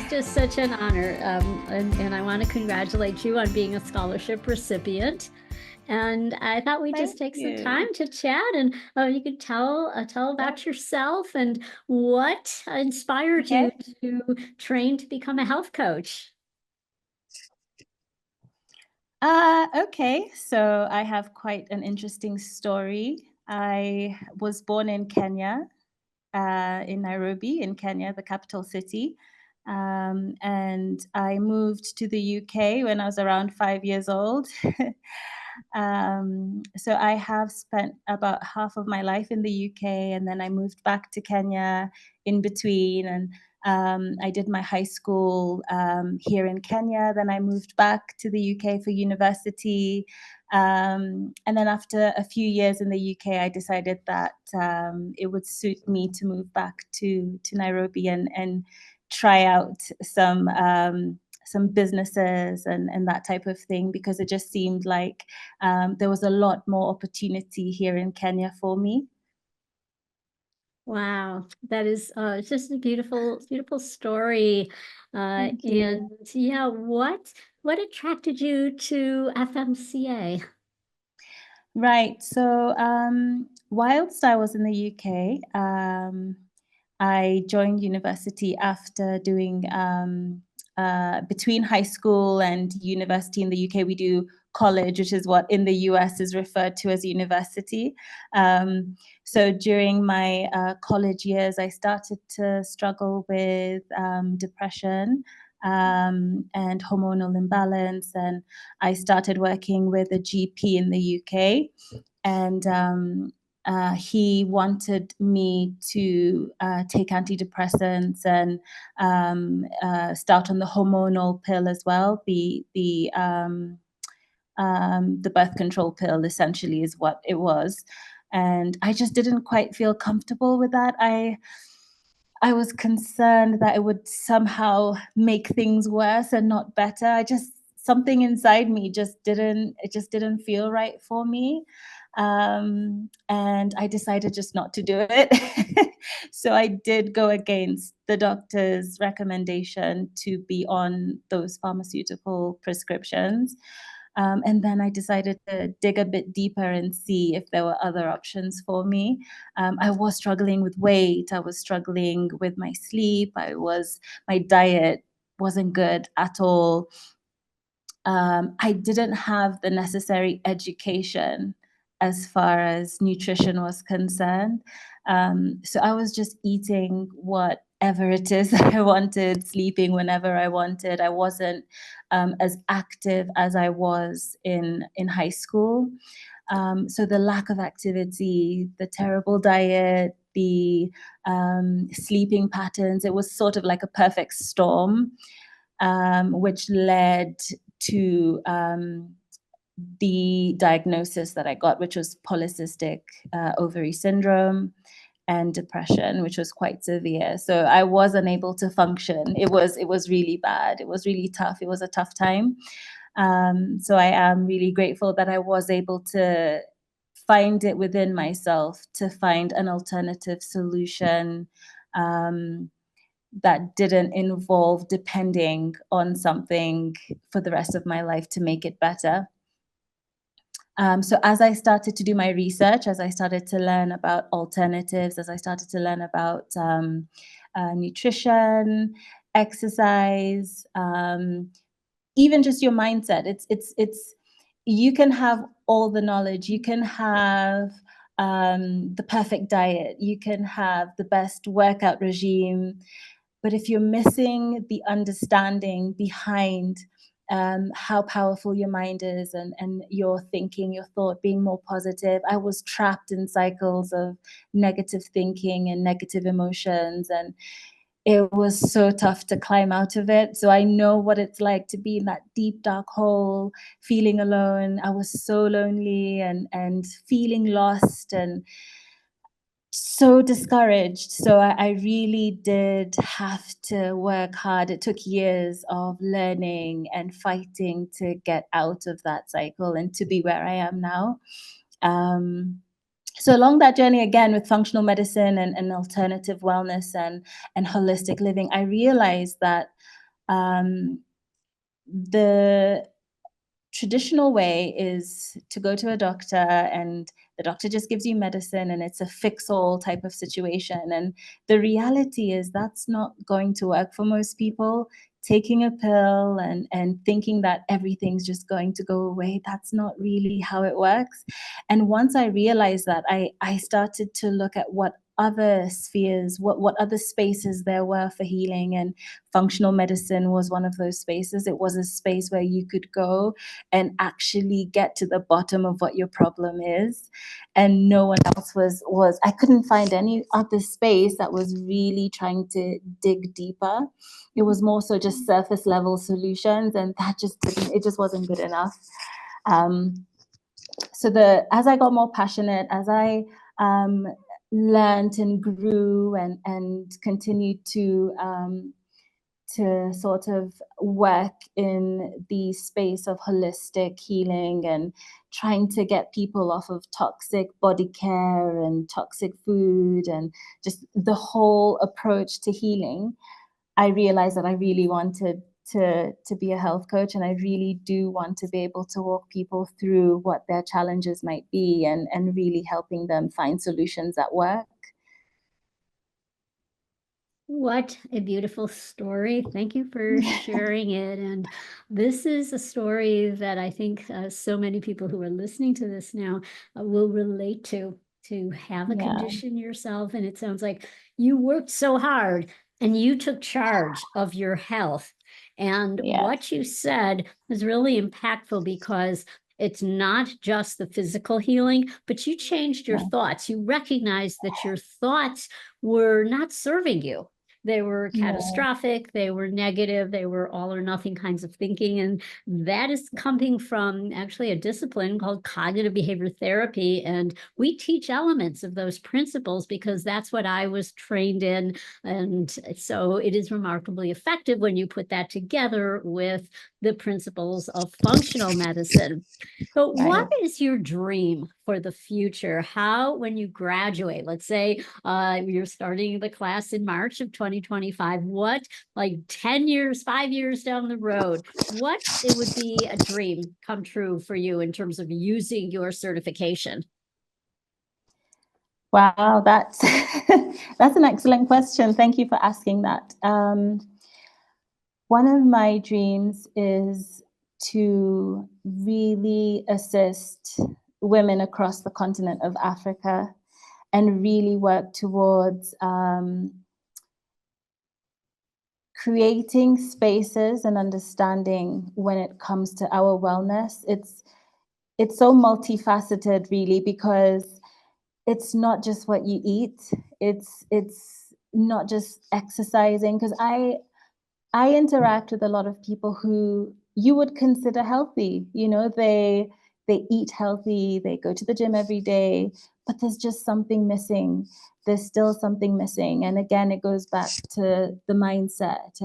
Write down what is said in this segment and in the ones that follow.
just such an honor. And I want to congratulate you on being a scholarship recipient. And I thought we'd just Thank take some you. time to chat, and you could tell Yeah. about yourself and what inspired you Okay. to train to become a health coach. Okay. So I have quite an interesting story. I was born in Kenya, in Nairobi, in Kenya, the capital city. And I moved to the UK when I was around 5 years old. So I have spent about half of my life in the UK, and then I moved back to Kenya in between. And I did my high school here in Kenya. Then I moved back to the UK for university. And then after a few years in the UK, I decided that it would suit me to move back to Nairobi and try out some businesses and that type of thing, because it just seemed like there was a lot more opportunity here in Kenya for me. Wow, that is it's just a beautiful story. Thank you. And yeah, what attracted you to FMCA? Right. So, whilst I was in the UK, I joined university after doing between high school and university in the UK, we do college, which is what in the US is referred to as university. So during my college years, I started to struggle with depression and hormonal imbalance, and I started working with a GP in the UK, and he wanted me to take antidepressants and start on the hormonal pill as well. The birth control pill essentially is what it was, and I just didn't quite feel comfortable with that. I was concerned that it would somehow make things worse and not better. I just something inside me just didn't feel right for me. And I decided just not to do it. So I did go against the doctor's recommendation to be on those pharmaceutical prescriptions. And then I decided to dig a bit deeper and see if there were other options for me. I was struggling with weight. I was struggling with my sleep. My diet wasn't good at all. I didn't have the necessary education as far as nutrition was concerned. So I was just eating whatever it is that I wanted, sleeping whenever I wanted. I wasn't as active as I was in high school. So the lack of activity, the terrible diet, the sleeping patterns, it was sort of like a perfect storm, which led to the diagnosis that I got, which was polycystic ovary syndrome and depression, which was quite severe. So I was unable to function. It was really bad. It was really tough. It was a tough time. So I am really grateful that I was able to find it within myself to find an alternative solution, um, that didn't involve depending on something for the rest of my life to make it better. So as I started to do my research, as I started to learn about alternatives, as I started to learn about nutrition, exercise, even just your mindset, it's you can have all the knowledge, you can have the perfect diet, you can have the best workout regime, but if you're missing the understanding behind how powerful your mind is, and your thinking, your thought being more positive, I was trapped in cycles of negative thinking and negative emotions, and it was so tough to climb out of it. So I know what it's like to be in that deep, dark hole, feeling alone. I was so lonely and feeling lost and so discouraged. So I really did have to work hard. It took years of learning and fighting to get out of that cycle and to be where I am now. Um, so along that journey, again, with functional medicine and alternative wellness and holistic living, I realized that The traditional way is to go to a doctor and the doctor just gives you medicine and it's a fix-all type of situation. And the reality is that's not going to work for most people. Taking a pill and thinking that everything's just going to go away, that's not really how it works. And once I realized that, I started to look at what other spheres, what other spaces there were for healing, and functional medicine was one of those spaces. It was a space where you could go and actually get to the bottom of what your problem is. And no one else was I couldn't find any other space that was really trying to dig deeper. It was more so just surface level solutions, and that just didn't, it just wasn't good enough. So as I got more passionate, as I learned and grew and continued to sort of work in the space of holistic healing and trying to get people off of toxic body care and toxic food and just the whole approach to healing, I realized that I really wanted to be a health coach, and I really do want to be able to walk people through what their challenges might be and really helping them find solutions that work. What a beautiful story. Thank you for sharing it. And this is a story that I think so many people who are listening to this now will relate to have a Yeah. condition yourself. And it sounds like you worked so hard and you took charge of your health. And Yes. what you said was really impactful because it's not just the physical healing, but you changed your Yeah. thoughts. You recognized that your thoughts were not serving you. They were Yeah. catastrophic, they were negative, they were all or nothing kinds of thinking. And that is coming from actually a discipline called cognitive behavior therapy. And we teach elements of those principles because that's what I was trained in. And so it is remarkably effective when you put that together with the principles of functional medicine. But what Right. is your dream for the future? How, when you graduate, let's say you're starting the class in March of 2025, what, like 10 years, 5 years down the road, what it would be a dream come true for you in terms of using your certification? Wow, that's that's an excellent question. Thank you for asking that. One of my dreams is to really assist women across the continent of Africa and really work towards creating spaces and understanding when it comes to our wellness. It's so multifaceted, really, because it's not just what you eat. It's not just exercising, because I interact with a lot of people who you would consider healthy. You know, they eat healthy, they go to the gym every day, but there's just something missing. There's still something missing. And again, it goes back to the mindset.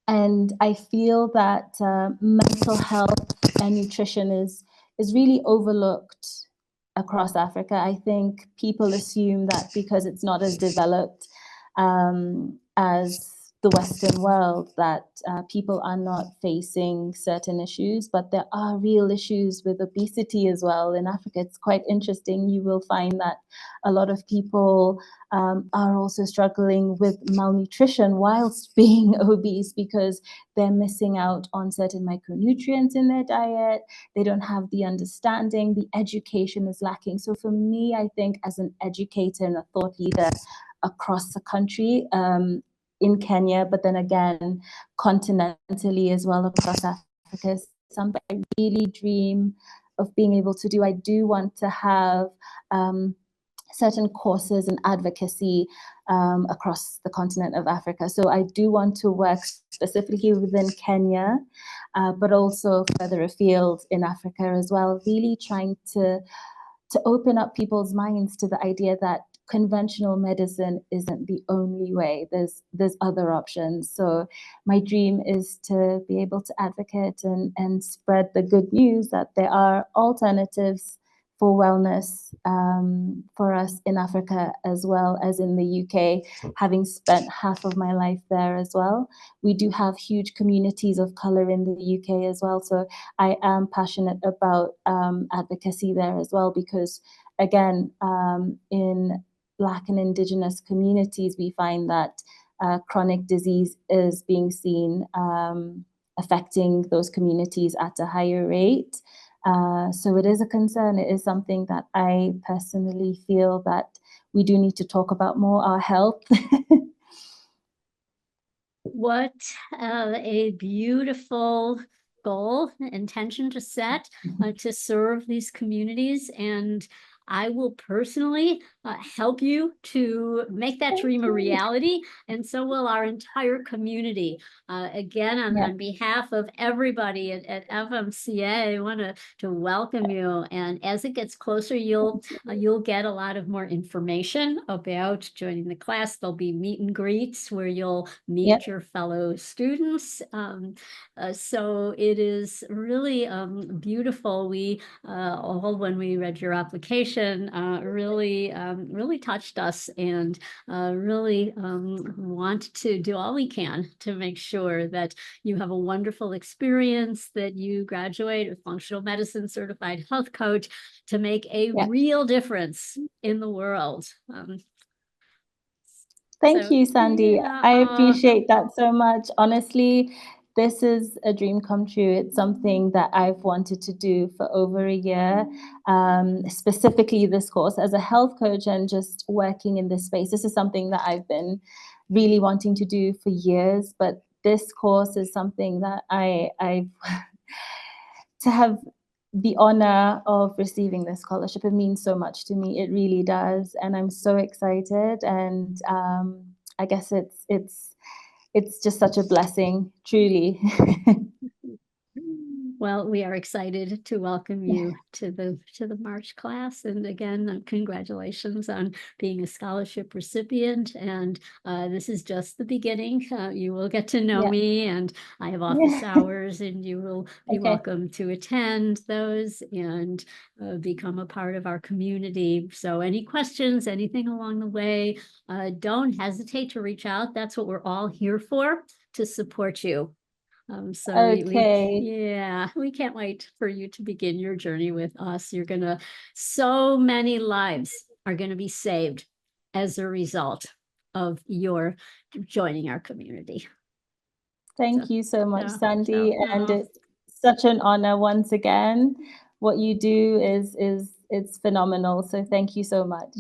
And I feel that mental health and nutrition is really overlooked across Africa. I think people assume that because it's not as developed as the Western world, that people are not facing certain issues, but there are real issues with obesity as well in Africa. It's quite interesting. You will find that a lot of people are also struggling with malnutrition whilst being obese because they're missing out on certain micronutrients in their diet. They don't have the understanding, the education is lacking. So for me, I think as an educator and a thought leader across the country, in Kenya, but then again, continentally as well across Africa, is something I really dream of being able to do. I do want to have certain courses and advocacy across the continent of Africa. So I do want to work specifically within Kenya, but also further afield in Africa as well, really trying to open up people's minds to the idea that conventional medicine isn't the only way. There's other options. So my dream is to be able to advocate and spread the good news that there are alternatives for wellness for us in Africa as well as in the UK, having spent half of my life there as well. We do have huge communities of color in the UK as well. So I am passionate about advocacy there as well, because again, in Black and Indigenous communities, we find that chronic disease is being seen affecting those communities at a higher rate. So it is a concern. It is something that I personally feel that we do need to talk about more, our health. What a beautiful goal, intention to set to serve these communities. And I will personally help you to make that dream a reality, and so will our entire community. Again, on behalf of everybody at FMCA, I want to welcome you. And as it gets closer, you'll get a lot of more information about joining the class. There'll be meet and greets where you'll meet your fellow students. So it is really beautiful. We all, when we read your application, really touched us, and really want to do all we can to make sure that you have a wonderful experience, that you graduate a functional medicine certified health coach to make a real difference in the world. Thank you, Sandy. I appreciate that so much. Honestly, this is a dream come true. It's something that I've wanted to do for over a year, specifically this course as a health coach and just working in this space. This is something that I've been really wanting to do for years, but this course is something that I've to have the honor of receiving this scholarship. It means so much to me. It really does. And I'm so excited. And I guess it's just such a blessing, truly. Well, we are excited to welcome you to the March class. And again, congratulations on being a scholarship recipient. And this is just the beginning. You will get to know me, and I have office hours, and you will be welcome to attend those and become a part of our community. So any questions, anything along the way, don't hesitate to reach out. That's what we're all here for, to support you. So we can't wait for you to begin your journey with us. So many lives are gonna be saved as a result of your joining our community. Thank you so much, Sandy. And it's such an honor once again. What you do is it's phenomenal. So thank you so much.